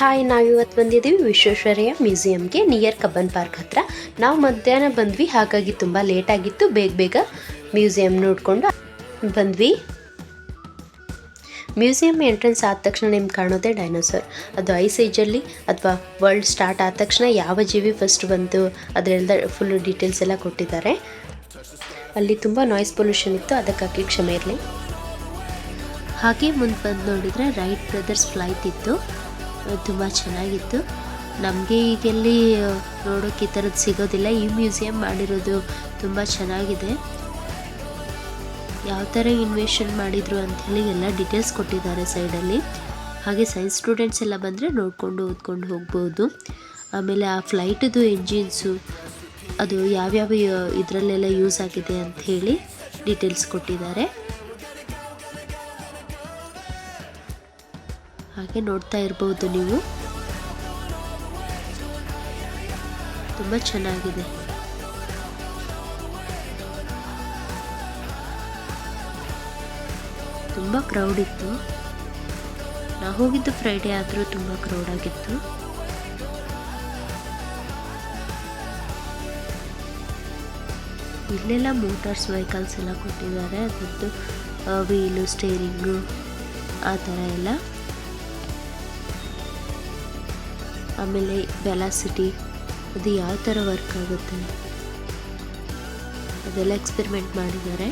Hi, ನಾವಿವತ್ತು ಬಂದಿದ್ದೀವಿ Visvesvaraya ಮ್ಯೂಸಿಯಂಗೆ near Cubbon park ಹತ್ರ. ನಾವು ಮಧ್ಯಾಹ್ನ ಬಂದ್ವಿ, ಹಾಗಾಗಿ ತುಂಬ ಲೇಟ್ ಆಗಿತ್ತು. ಬೇಗ ಮ್ಯೂಸಿಯಂ ನೋಡಿಕೊಂಡು ಬಂದ್ವಿ. ಮ್ಯೂಸಿಯಂ ಎಂಟ್ರೆನ್ಸ್ ಆದ ತಕ್ಷಣ ನಿಮ್ಗೆ ಕಾಣೋದೇ ಡೈನೋಸರ್. ಅದು ಐಸ್ ಏಜಲ್ಲಿ ಅಥವಾ ವರ್ಲ್ಡ್ ಸ್ಟಾರ್ಟ್ ಆದ ತಕ್ಷಣ ಯಾವ ಜೀವಿ ಫಸ್ಟ್ ಬಂತು ಅದರೆಲ್ಲ ಫುಲ್ ಡೀಟೇಲ್ಸ್ ಎಲ್ಲ ಕೊಟ್ಟಿದ್ದಾರೆ. ಅಲ್ಲಿ ತುಂಬ ನಾಯ್ಸ್ ಪೊಲ್ಯೂಷನ್ ಇತ್ತು, ಅದಕ್ಕಾಗಿ ಕ್ಷಮೆ ಇರಲಿ. ಹಾಗೆ ಮುಂದೆ ಬಂದು ನೋಡಿದರೆ ರೈಟ್ ಬ್ರದರ್ಸ್ ಫ್ಲೈಟ್ ಇತ್ತು, ತುಂಬ ಚೆನ್ನಾಗಿತ್ತು. ನಮಗೆ ಈಗೆಲ್ಲಿ ನೋಡೋಕ್ಕೆ ಈ ಥರದ್ದು ಸಿಗೋದಿಲ್ಲ. ಈ ಮ್ಯೂಸಿಯಂ ಮಾಡಿರೋದು ತುಂಬ ಚೆನ್ನಾಗಿದೆ. ಯಾವ ಥರ ಇನ್ವೆಷನ್ ಮಾಡಿದರು ಅಂಥೇಳಿ ಎಲ್ಲ ಡೀಟೇಲ್ಸ್ ಕೊಟ್ಟಿದ್ದಾರೆ ಸೈಡಲ್ಲಿ. ಹಾಗೆ ಸೈನ್ಸ್ ಸ್ಟೂಡೆಂಟ್ಸ್ ಎಲ್ಲ ಬಂದರೆ ನೋಡಿಕೊಂಡು ಓದ್ಕೊಂಡು ಹೋಗ್ಬೋದು. ಆಮೇಲೆ ಆ ಫ್ಲೈಟದು ಎಂಜಿನ್ಸು ಅದು ಯಾವ್ಯಾವ ಇದರಲ್ಲೆಲ್ಲ ಯೂಸ್ ಆಗಿದೆ ಅಂಥೇಳಿ ಡೀಟೇಲ್ಸ್ ಕೊಟ್ಟಿದ್ದಾರೆ. ಹಾಗೆ ನೋಡ್ತಾ ಇರ್ಬೋದು ನೀವು, ತುಂಬ ಚೆನ್ನಾಗಿದೆ. ತುಂಬ ಕ್ರೌಡ್ ಇತ್ತು. ನಾವು ಹೋಗಿದ್ದು ಫ್ರೈಡೇ ಆದರೂ ತುಂಬ ಕ್ರೌಡ್ ಆಗಿತ್ತು. ಇಲ್ಲೆಲ್ಲ ಮೋಟಾರ್ಸ್ ವೆಹಿಕಲ್ಸ್ ಎಲ್ಲ ಕೊಟ್ಟಿದ್ದಾರೆ. ಅದರದ್ದು ವೀಲು, ಸ್ಟೇರಿಂಗು ಆ ಥರ ಎಲ್ಲ. ಆಮೇಲೆ ವೆಲಾಸಿಟಿ ಅದು ಯಾವ ಥರ ವರ್ಕ್ ಆಗುತ್ತೆ ಅದೆಲ್ಲ ಎಕ್ಸ್ಪೆರಿಮೆಂಟ್ ಮಾಡಿದ್ದಾರೆ.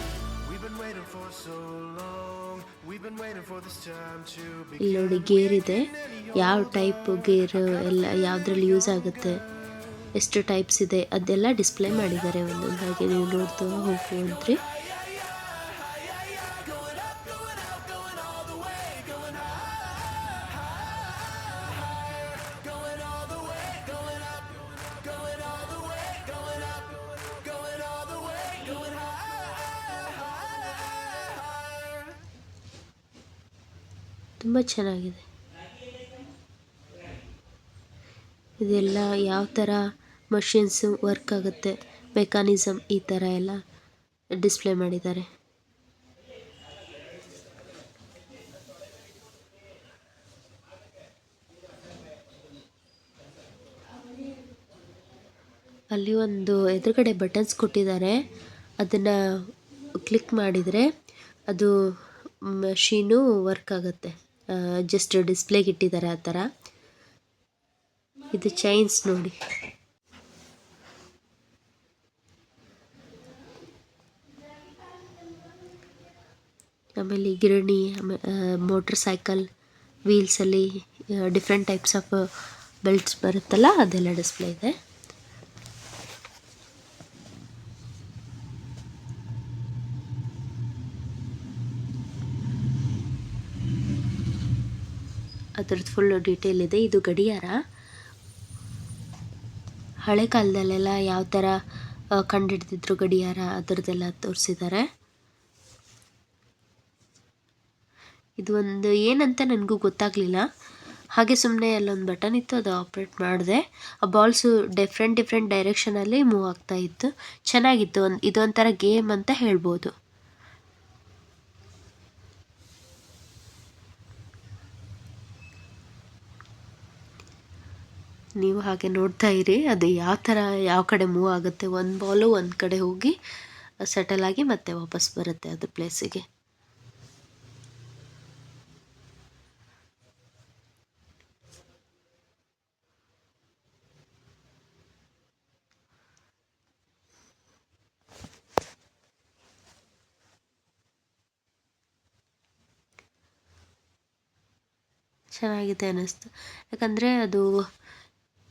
ಇಲ್ಲಿ ನೋಡಿ ಗೇರ್ ಇದೆ, ಯಾವ ಟೈಪ್ ಗೇರ್ ಎಲ್ಲ ಯಾವುದ್ರಲ್ಲಿ ಯೂಸ್ ಆಗುತ್ತೆ, ಎಷ್ಟು ಟೈಪ್ಸ್ ಇದೆ ಅದೆಲ್ಲ ಡಿಸ್ಪ್ಲೇ ಮಾಡಿದ್ದಾರೆ ಒಂದೊಂದಾಗಿ. ನೀವು ನೋಡ್ತಾ ಹೋಗ್ಬೋದ್ರಿ. ತುಂಬ ಚೆನ್ನಾಗಿದೆ. ಇದೆಲ್ಲ ಯಾವ ಥರ ಮಷಿನ್ಸು ವರ್ಕ್ ಆಗುತ್ತೆ, ಮೆಕ್ಯಾನಿಸಮ್ ಈ ಥರ ಎಲ್ಲ ಡಿಸ್ಪ್ಲೇ ಮಾಡಿದ್ದಾರೆ. ಅಲ್ಲಿ ಒಂದು ಎದುರುಗಡೆ ಬಟನ್ಸ್ ಕೊಟ್ಟಿದ್ದಾರೆ, ಅದನ್ನು ಕ್ಲಿಕ್ ಮಾಡಿದರೆ ಅದು ಮಷೀನು ವರ್ಕ್ ಆಗುತ್ತೆ. ಜಸ್ಟ್ ಡಿಸ್ಪ್ಲೇಗೆ ಇಟ್ಟಿದ್ದಾರೆ ಆ ಥರ. ಇದು ಚೈನ್ಸ್ ನೋಡಿ, ಆಮೇಲೆ ಗಿರಣಿ, ಮೋಟರ್ ಸೈಕಲ್ ವೀಲ್ಸಲ್ಲಿ ಡಿಫ್ರೆಂಟ್ ಟೈಪ್ಸ್ ಆಫ್ ಬೆಲ್ಟ್ಸ್ ಬರುತ್ತಲ್ಲ ಅದೆಲ್ಲ ಡಿಸ್ಪ್ಲೇ ಇದೆ. ಅದರದ್ದು ಫುಲ್ಲು ಡೀಟೇಲ್ ಇದೆ. ಇದು ಗಡಿಯಾರ. ಹಳೆ ಕಾಲದಲ್ಲೆಲ್ಲ ಯಾವ ಥರ ಕಂಡುಹಿಡ್ದಿದ್ರು ಗಡಿಯಾರ ಅದರದ್ದೆಲ್ಲ ತೋರಿಸಿದ್ದಾರೆ. ಇದು ಒಂದು ಏನಂತ ನನಗೂ ಗೊತ್ತಾಗಲಿಲ್ಲ, ಹಾಗೆ ಸುಮ್ಮನೆ ಅಲ್ಲೊಂದು ಬಟನ್ ಇತ್ತು, ಅದು ಆಪ್ರೇಟ್ ಮಾಡಿದೆ. ಆ ಬಾಲ್ಸು ಡಿಫ್ರೆಂಟ್ ಡೈರೆಕ್ಷನಲ್ಲಿ ಮೂವ್ ಆಗ್ತಾ ಇತ್ತು. ಚೆನ್ನಾಗಿತ್ತು. ಇದೊಂಥರ ಗೇಮ್ ಅಂತ ಹೇಳ್ಬೋದು. ನೀವು ಹಾಗೆ ನೋಡ್ತಾ ಇರಿ, ಅದು ಯಾವ ಥರ ಯಾವ ಕಡೆ ಮೂವ್ ಆಗುತ್ತೆ. ಒಂದು ಬಾಲು ಒಂದು ಕಡೆ ಹೋಗಿ ಸೆಟಲ್ ಆಗಿ ಮತ್ತೆ ವಾಪಸ್ ಬರುತ್ತೆ ಅದು ಪ್ಲೇಸಿಗೆ. ಚೆನ್ನಾಗಿದೆ ಅನ್ನಿಸ್ತು. ಯಾಕಂದರೆ ಅದು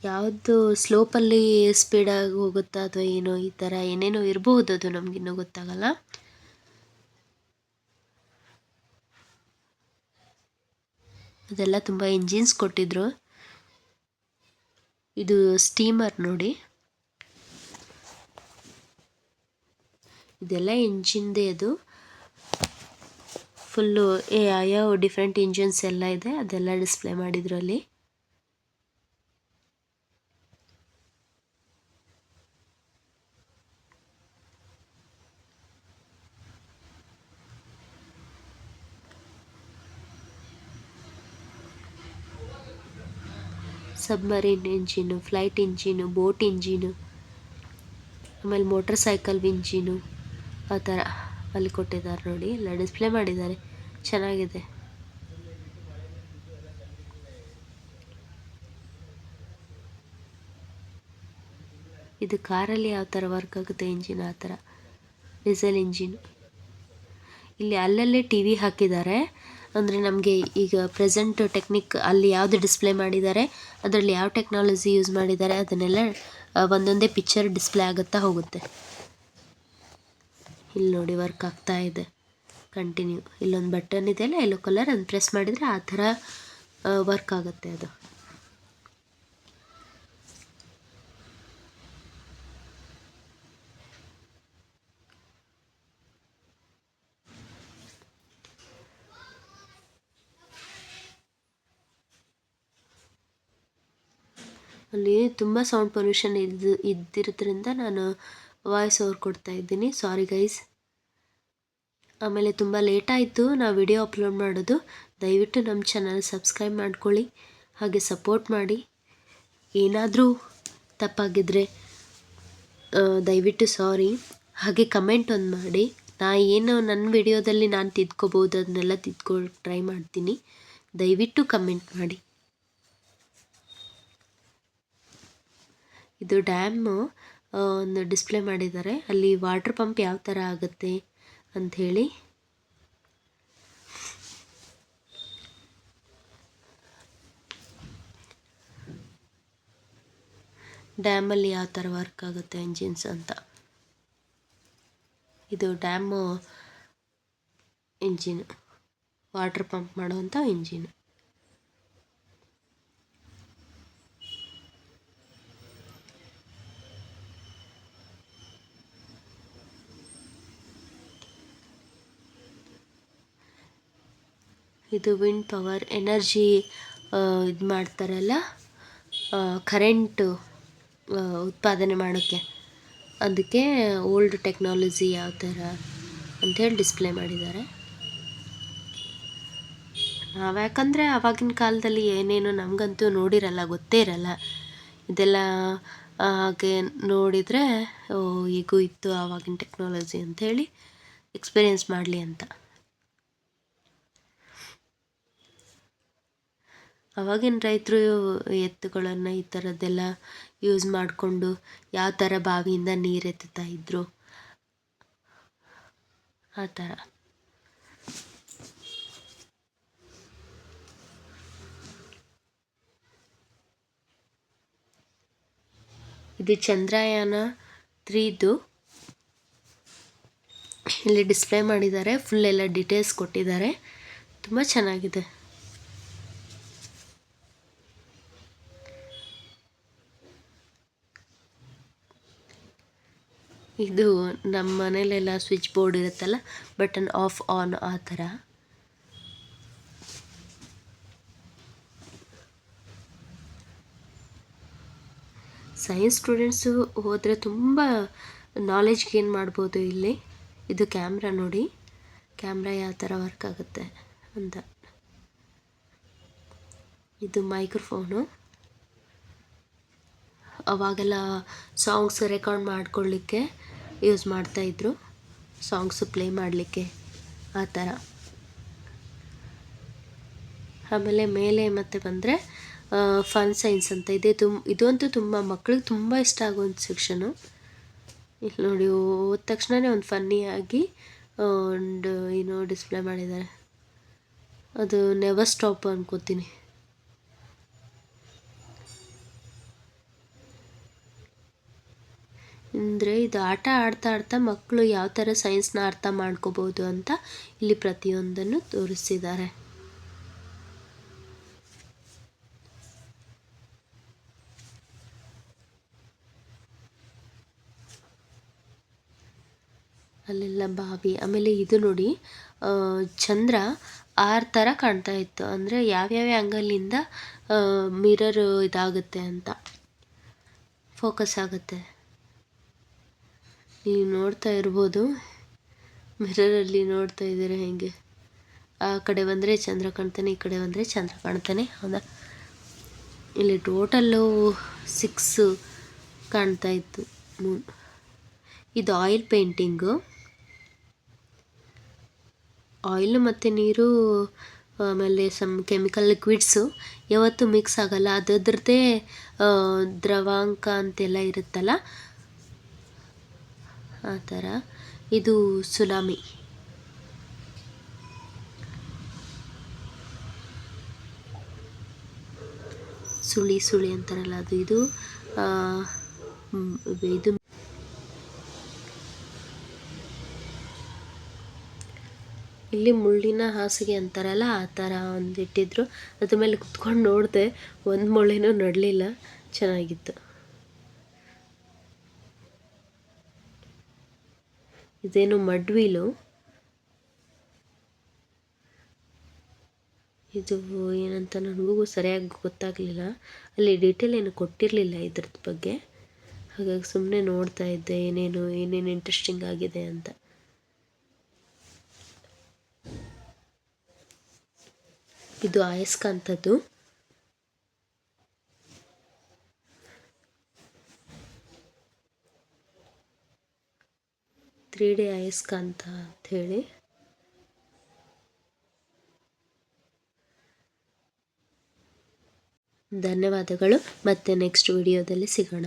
ಯಾವುದು ಸ್ಲೋಪಲ್ಲಿ ಸ್ಪೀಡಾಗಿ ಹೋಗುತ್ತಾ ಅಥವಾ ಏನೋ ಈ ಥರ ಏನೇನೋ ಇರಬಹುದು, ಅದು ನಮಗಿನ್ನೂ ಗೊತ್ತಾಗಲ್ಲ. ಅದೆಲ್ಲ ತುಂಬ ಇಂಜಿನ್ಸ್ ಕೊಟ್ಟಿದ್ರು. ಇದು ಸ್ಟೀಮರ್ ನೋಡಿ, ಇದೆಲ್ಲ ಇಂಜಿನ್ದೇ. ಅದು ಫುಲ್ಲು ಯಾವ ಡಿಫ್ರೆಂಟ್ ಇಂಜಿನ್ಸ್ ಎಲ್ಲ ಇದೆ ಅದೆಲ್ಲ ಡಿಸ್ಪ್ಲೇ ಮಾಡಿದ್ರು ಅಲ್ಲಿ. Submarine engine, flight engine, boat engine, ಆಮೇಲೆ ಮೋಟರ್ ಸೈಕಲ್ ಇಂಜಿನು ಆ ಥರ ಅಲ್ಲಿ ಕೊಟ್ಟಿದ್ದಾರೆ ನೋಡಿ. ಎಲ್ಲ ಡಿಸ್ಪ್ಲೇ ಮಾಡಿದ್ದಾರೆ, ಚೆನ್ನಾಗಿದೆ. ಇದು ಕಾರಲ್ಲಿ ಯಾವ ಥರ ವರ್ಕ್ ಆಗುತ್ತೆ ಇಂಜಿನ್, ಆ ಥರ ಡೀಸೆಲ್ ಇಂಜಿನ್. ಇಲ್ಲಿ ಅಲ್ಲಲ್ಲೇ ಟಿ ವಿ ಹಾಕಿದ್ದಾರೆ, ಅಂದರೆ ನಮಗೆ ಈಗ ಪ್ರೆಸೆಂಟ್ ಟೆಕ್ನಿಕ್ ಅಲ್ಲಿ ಯಾವುದು ಡಿಸ್ಪ್ಲೇ ಮಾಡಿದ್ದಾರೆ, ಅದರಲ್ಲಿ ಯಾವ ಟೆಕ್ನಾಲಜಿ ಯೂಸ್ ಮಾಡಿದ್ದಾರೆ ಅದನ್ನೆಲ್ಲ ಒಂದೊಂದೇ ಪಿಕ್ಚರ್ ಡಿಸ್ಪ್ಲೇ ಆಗುತ್ತಾ ಹೋಗುತ್ತೆ. ಇಲ್ಲಿ ನೋಡಿ ವರ್ಕ್ ಆಗ್ತಾ ಇದೆ ಕಂಟಿನ್ಯೂ. ಇಲ್ಲೊಂದು ಬಟನ್ ಇದೆಯಲ್ಲ ಯೆಲ್ಲೋ ಕಲರ್, ಅದನ್ನು ಪ್ರೆಸ್ ಮಾಡಿದರೆ ಆ ಥರ ವರ್ಕ್ ಆಗುತ್ತೆ ಅದು. ಅಲ್ಲಿ ತುಂಬ ಸೌಂಡ್ ಪೊಲ್ಯೂಷನ್ ಇದ್ದಿರೋದ್ರಿಂದ ನಾನು ವಾಯ್ಸ್ ಓವರ್ ಕೊಡ್ತಾ ಇದ್ದೀನಿ, ಸಾರಿ ಗೈಸ್. ಆಮೇಲೆ ತುಂಬ ಲೇಟ್ ಆಯಿತು ನಾವು ವಿಡಿಯೋ ಅಪ್ಲೋಡ್ ಮಾಡೋದು. ದಯವಿಟ್ಟು ನಮ್ಮ ಚಾನಲ್ ಸಬ್ಸ್ಕ್ರೈಬ್ ಮಾಡ್ಕೊಳ್ಳಿ, ಹಾಗೆ ಸಪೋರ್ಟ್ ಮಾಡಿ. ಏನಾದರೂ ತಪ್ಪಾಗಿದ್ದರೆ ದಯವಿಟ್ಟು ಸಾರಿ. ಹಾಗೆ ಕಮೆಂಟ್ ಒಂದು ಮಾಡಿ, ಏನು ನನ್ನ ವಿಡಿಯೋದಲ್ಲಿ ನಾನು ತಿದ್ಕೋಬೋದು ಅದನ್ನೆಲ್ಲ ಟ್ರೈ ಮಾಡ್ತೀನಿ. ದಯವಿಟ್ಟು ಕಮೆಂಟ್ ಮಾಡಿ. ಇದು ಡ್ಯಾಮು ಒಂದು ಡಿಸ್ಪ್ಲೇ ಮಾಡಿದ್ದಾರೆ, ಅಲ್ಲಿ ವಾಟರ್ ಪಂಪ್ ಯಾವ ಥರ ಆಗುತ್ತೆ ಅಂಥೇಳಿ. ಡ್ಯಾಮಲ್ಲಿ ಯಾವ ಥರ ವರ್ಕ್ ಆಗುತ್ತೆ ಎಂಜಿನ್ಸ್ ಅಂತ. ಇದು ಡ್ಯಾಮು ಇಂಜಿನ್, ವಾಟರ್ ಪಂಪ್ ಮಾಡುವಂಥ ಇಂಜಿನ್. ಇದು ವಿಂಡ್ ಪವರ್ ಎನರ್ಜಿ ಇದು ಮಾಡ್ತಾರಲ್ಲ, ಕರೆಂಟು ಉತ್ಪಾದನೆ ಮಾಡೋಕ್ಕೆ, ಅದಕ್ಕೆ ಓಲ್ಡ್ ಟೆಕ್ನಾಲಜಿ ಯಾವ ಥರ ಅಂಥೇಳಿ ಡಿಸ್ಪ್ಲೇ ಮಾಡಿದ್ದಾರೆ. ನಾವು ಯಾಕಂದರೆ ಆವಾಗಿನ ಕಾಲದಲ್ಲಿ ಏನೇನು ನಮಗಂತೂ ನೋಡಿರಲ್ಲ, ಗೊತ್ತೇ ಇರಲ್ಲ. ಇದೆಲ್ಲ ಹಾಗೆ ನೋಡಿದರೆ ಈಗೂ ಇತ್ತು ಆವಾಗಿನ ಟೆಕ್ನಾಲಜಿ ಅಂಥೇಳಿ ಎಕ್ಸ್ಪೀರಿಯೆನ್ಸ್ ಮಾಡಲಿ ಅಂತ. ಆವಾಗಿನ ರೈತರು ಎತ್ತುಗಳನ್ನು ಈ ಥರದ್ದೆಲ್ಲ ಯೂಸ್ ಮಾಡಿಕೊಂಡು ಯಾವ ಥರ ಬಾವಿಯಿಂದ ನೀರು ಎತ್ತುತ್ತಾ ಇದ್ದರು, ಆ ಥರ. ಇದು ಚಂದ್ರಯಾನ 3ದು ಇಲ್ಲಿ ಡಿಸ್ಪ್ಲೇ ಮಾಡಿದ್ದಾರೆ, ಫುಲ್ ಎಲ್ಲ ಡೀಟೇಲ್ಸ್ ಕೊಟ್ಟಿದ್ದಾರೆ, ತುಂಬ ಚೆನ್ನಾಗಿದೆ. ಇದು ನಮ್ಮ ಮನೇಲೆಲ್ಲ ಸ್ವಿಚ್ ಬೋರ್ಡ್ ಇರುತ್ತಲ್ಲ, ಬಟನ್ ಆಫ್ ಆನ್ ಆ ಥರ. ಸೈನ್ಸ್ ಸ್ಟೂಡೆಂಟ್ಸು ಹೋದರೆ ತುಂಬ ನಾಲೆಜ್ ಗೇನ್ ಮಾಡ್ಬೋದು ಇಲ್ಲಿ. ಇದು ಕ್ಯಾಮ್ರಾ ನೋಡಿ, ಕ್ಯಾಮ್ರಾ ಯಾವ ಥರ ವರ್ಕ್ ಆಗುತ್ತೆ ಅಂತ. ಇದು ಮೈಕ್ರೋಫೋನು, ಅವಾಗೆಲ್ಲ ಸಾಂಗ್ಸ್ ರೆಕಾರ್ಡ್ ಮಾಡ್ಕೊಳ್ಳಿಕ್ಕೆ ಯೂಸ್ ಮಾಡ್ತಾಯಿದ್ರು, ಸಾಂಗ್ಸು ಪ್ಲೇ ಮಾಡಲಿಕ್ಕೆ ಆ ಥರ. ಆಮೇಲೆ ಮೇಲೆ ಮತ್ತೆ ಬಂದರೆ ಫನ್ ಸೈನ್ಸ್ ಅಂತ ಇದೆ. ಇದಂತೂ ತುಂಬ ಮಕ್ಳಿಗೆ ತುಂಬ ಇಷ್ಟ ಆಗುವಂಥ ಸೆಕ್ಷನು. ಇಲ್ಲಿ ನೋಡಿ, ಹೋದ ತಕ್ಷಣವೇ ಒಂದು ಫನ್ನಿಯಾಗಿ ಒಂದು ಏನೋ ಡಿಸ್ಪ್ಲೇ ಮಾಡಿದ್ದಾರೆ, ಅದು ನೆವರ್ ಸ್ಟಾಪ್ ಅನ್ಕೋತೀನಿ. ಅಂದರೆ ಇದು ಆಟ ಆಡ್ತಾ ಮಕ್ಕಳು ಯಾವ ಥರ ಸೈನ್ಸ್ನ ಅರ್ಥ ಮಾಡ್ಕೋಬೋದು ಅಂತ ಇಲ್ಲಿ ಪ್ರತಿಯೊಂದನ್ನು ತೋರಿಸಿದ್ದಾರೆ. ಅಲ್ಲೆಲ್ಲ ಬಾವಿ. ಆಮೇಲೆ ಇದು ನೋಡಿ, ಚಂದ್ರ 6 ಥರ ಕಾಣ್ತಾ ಇತ್ತು, ಅಂದರೆ ಯಾವ್ಯಾವ ಆ್ಯಂಗಲಿಂದ ಮಿರರ್ ಇದಾಗುತ್ತೆ ಅಂತ, ಫೋಕಸ್ ಆಗುತ್ತೆ. ನೀವು ನೋಡ್ತಾ ಇರ್ಬೋದು, ಮಿರರಲ್ಲಿ ನೋಡ್ತಾ ಇದ್ದೀರಾ ಹೇಗೆ. ಆ ಕಡೆ ಬಂದರೆ ಚಂದ್ರ ಕಾಣ್ತಾನೆ, ಈ ಕಡೆ ಬಂದರೆ ಚಂದ್ರ ಕಾಣ್ತಾನೆ, ಹೌದಾ. ಇಲ್ಲಿ ಟೋಟಲ್ಲು 6 ಕಾಣ್ತಾ ಇತ್ತು. ಇದು ಆಯಿಲ್ ಪೇಂಟಿಂಗು. ಆಯಿಲ್ ಮತ್ತು ನೀರು ಆಮೇಲೆ ಸಮ್ ಕೆಮಿಕಲ್ ಲಿಕ್ವಿಡ್ಸು ಯಾವತ್ತೂ ಮಿಕ್ಸ್ ಆಗಲ್ಲ. ಅದರದ್ದೇ ದ್ರವಾಂಕ ಅಂತೆಲ್ಲ ಇರುತ್ತಲ್ಲ ಆ ಥರ. ಇದು ಸುನಾಮಿ. ಸುಳಿ ಅಂತಾರಲ್ಲ ಅದು. ಇದು ಇದು ಇಲ್ಲಿ ಮುಳ್ಳಿನ ಹಾಸಿಗೆ ಅಂತಾರಲ್ಲ ಆ ಥರ ಒಂದು ಇಟ್ಟಿದ್ರು. ಅದ್ರ ಮೇಲೆ ಕುತ್ಕೊಂಡು ನೋಡಿದೆ, ಒಂದು ಮೊಳೆನೂ ನಡಲಿಲ್ಲ. ಚೆನ್ನಾಗಿತ್ತು. ಇದೇನು ಮಡ್ವೀಲು. ಇದು ಏನಂತ ನನಗೂ ಸರಿಯಾಗಿ ಗೊತ್ತಾಗಲಿಲ್ಲ. ಅಲ್ಲಿ ಡೀಟೇಲ್ ಏನು ಕೊಟ್ಟಿರಲಿಲ್ಲ ಇದ್ರದ್ದು ಬಗ್ಗೆ. ಹಾಗಾಗಿ ಸುಮ್ಮನೆ ನೋಡ್ತಾ ಇದ್ದೆ ಏನೇನು ಇಂಟ್ರೆಸ್ಟಿಂಗ್ ಆಗಿದೆ ಅಂತ. ಇದು ಅಯಸ್ಕಾಂತದ್ದು. ತ್ರೀ-ಡಿ ಅಯಸ್ಕಾಂತ ಅಂಥೇಳಿ. ಧನ್ಯವಾದಗಳು. ಮತ್ತೆ ನೆಕ್ಸ್ಟ್ ವಿಡಿಯೋದಲ್ಲಿ ಸಿಗೋಣ.